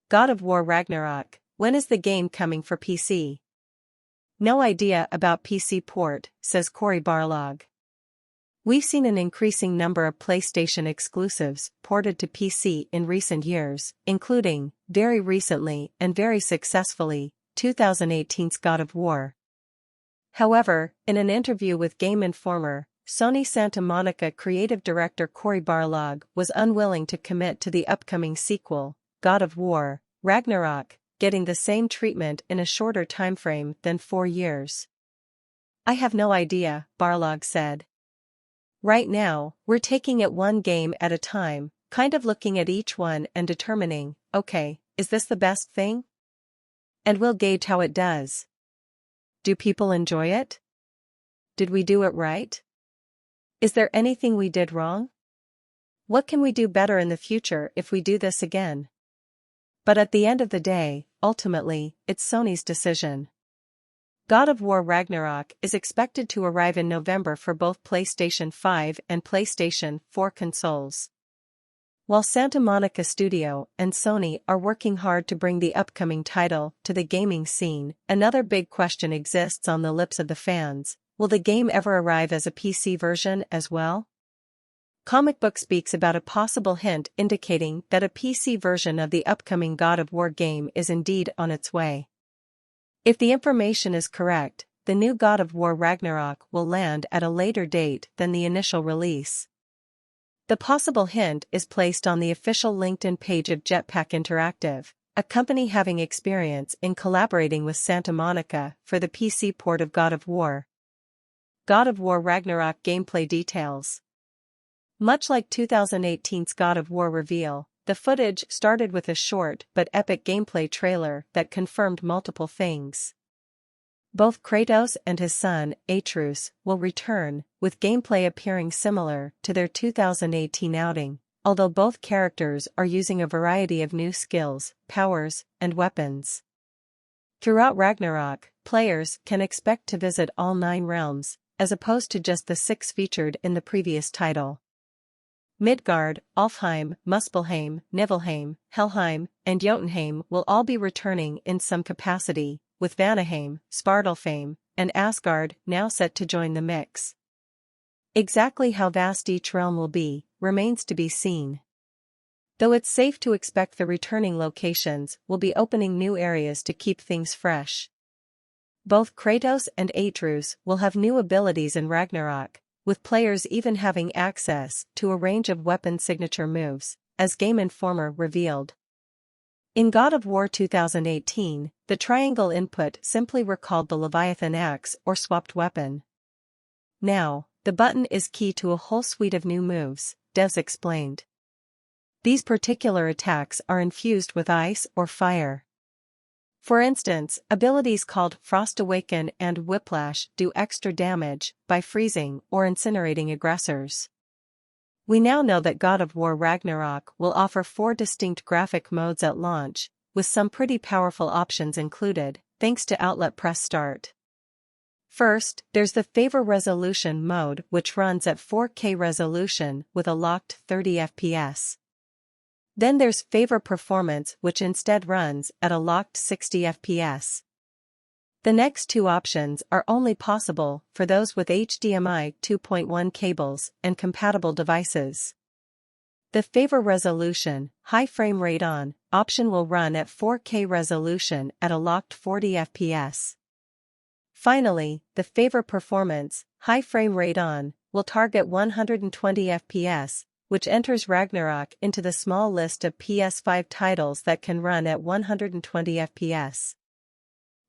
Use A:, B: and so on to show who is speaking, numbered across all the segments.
A: God of War Ragnarok, when is the game coming for PC? No idea about PC port, says Cory Barlog. We've seen an increasing number of PlayStation exclusives ported to PC in recent years, including, very recently and very successfully, 2018's God of War. However, in an interview with Game Informer, Sony Santa Monica creative director Cory Barlog was unwilling to commit to the upcoming sequel, God of War, Ragnarok, getting the same treatment in a shorter timeframe than 4 years. "I have no idea," Barlog said. "Right now, we're taking it one game at a time, kind of looking at each one and determining, okay, is this the best thing? And we'll gauge how it does. Do people enjoy it? Did we do it right? Is there anything we did wrong? What can we do better in the future if we do this again?" But at the end of the day, ultimately, it's Sony's decision. God of War Ragnarok is expected to arrive in November for both PlayStation 5 and PlayStation 4 consoles. While Santa Monica Studio and Sony are working hard to bring the upcoming title to the gaming scene, another big question exists on the lips of the fans: will the game ever arrive as a PC version as well? Comic Book speaks about a possible hint indicating that a PC version of the upcoming God of War game is indeed on its way. If the information is correct, the new God of War Ragnarok will land at a later date than the initial release. The possible hint is placed on the official LinkedIn page of Jetpack Interactive, a company having experience in collaborating with Santa Monica for the PC port of God of War. God of War Ragnarok gameplay details. Much like 2018's God of War reveal, the footage started with a short but epic gameplay trailer that confirmed multiple things. Both Kratos and his son, Atreus, will return, with gameplay appearing similar to their 2018 outing, although both characters are using a variety of new skills, powers, and weapons. Throughout Ragnarok, players can expect to visit all 9 realms, as opposed to just the 6 featured in the previous title. Midgard, Alfheim, Muspelheim, Niflheim, Helheim, and Jotunheim will all be returning in some capacity, with Vanaheim, Svartalfheim, and Asgard now set to join the mix. Exactly how vast each realm will be remains to be seen. Though it's safe to expect the returning locations will be opening new areas to keep things fresh. Both Kratos and Atreus will have new abilities in Ragnarok, with players even having access to a range of weapon signature moves, as Game Informer revealed. In God of War 2018, the triangle input simply recalled the Leviathan axe or swapped weapon. Now, the button is key to a whole suite of new moves, devs explained. These particular attacks are infused with ice or fire. For instance, abilities called Frost Awaken and Whiplash do extra damage by freezing or incinerating aggressors. We now know that God of War Ragnarok will offer 4 distinct graphic modes at launch, with some pretty powerful options included, thanks to Outlet Press Start. First, there's the Favor Resolution mode, which runs at 4K resolution with a locked 30 FPS. Then there's Favor Performance, which instead runs at a locked 60 FPS. The next 2 options are only possible for those with HDMI 2.1 cables and compatible devices. The Favor Resolution, High Frame Rate On option will run at 4K resolution at a locked 40 FPS. Finally, the Favor Performance, High Frame Rate On will target 120 FPS, which enters Ragnarok into the small list of PS5 titles that can run at 120 FPS.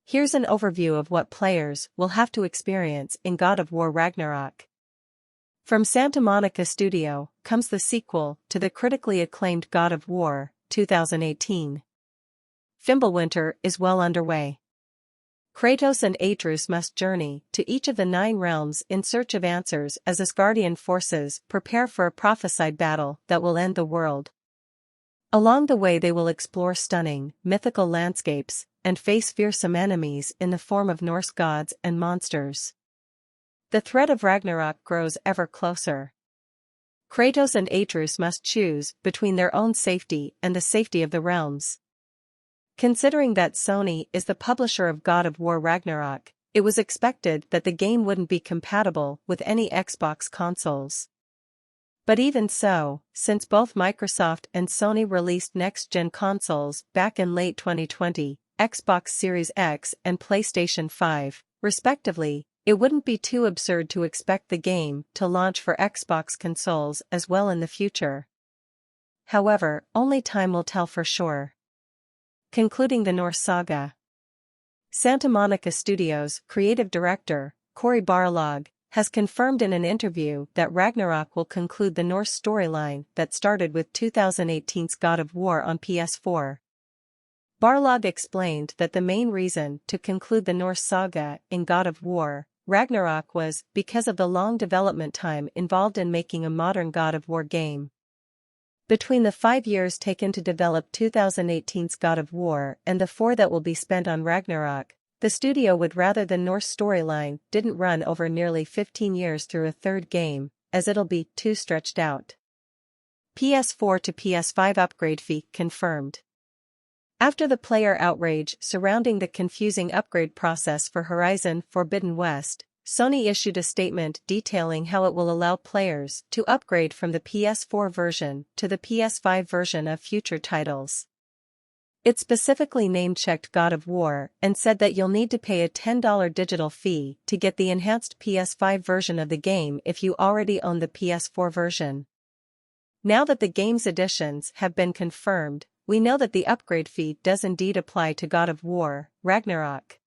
A: Here's an overview of what players will have to experience in God of War Ragnarok. From Santa Monica Studio comes the sequel to the critically acclaimed God of War 2018. Fimbulwinter is well underway. Kratos and Atreus must journey to each of the 9 realms in search of answers as Asgardian forces prepare for a prophesied battle that will end the world. Along the way they will explore stunning, mythical landscapes and face fearsome enemies in the form of Norse gods and monsters. The threat of Ragnarok grows ever closer. Kratos and Atreus must choose between their own safety and the safety of the realms. Considering that Sony is the publisher of God of War Ragnarok, it was expected that the game wouldn't be compatible with any Xbox consoles. But even so, since both Microsoft and Sony released next-gen consoles back in late 2020, Xbox Series X and PlayStation 5, respectively, it wouldn't be too absurd to expect the game to launch for Xbox consoles as well in the future. However, only time will tell for sure. Concluding the Norse saga. Santa Monica Studios' creative director, Cory Barlog, has confirmed in an interview that Ragnarok will conclude the Norse storyline that started with 2018's God of War on PS4. Barlog explained that the main reason to conclude the Norse saga in God of War Ragnarok was because of the long development time involved in making a modern God of War game. Between the 5 years taken to develop 2018's God of War and the 4 that will be spent on Ragnarok, the studio would rather the Norse storyline didn't run over nearly 15 years through a third game, as it'll be too stretched out. PS4 to PS5 upgrade fee confirmed. After the player outrage surrounding the confusing upgrade process for Horizon Forbidden West, Sony issued a statement detailing how it will allow players to upgrade from the PS4 version to the PS5 version of future titles. It specifically name-checked God of War and said that you'll need to pay a $10 digital fee to get the enhanced PS5 version of the game if you already own the PS4 version. Now that the game's additions have been confirmed, we know that the upgrade fee does indeed apply to God of War Ragnarok.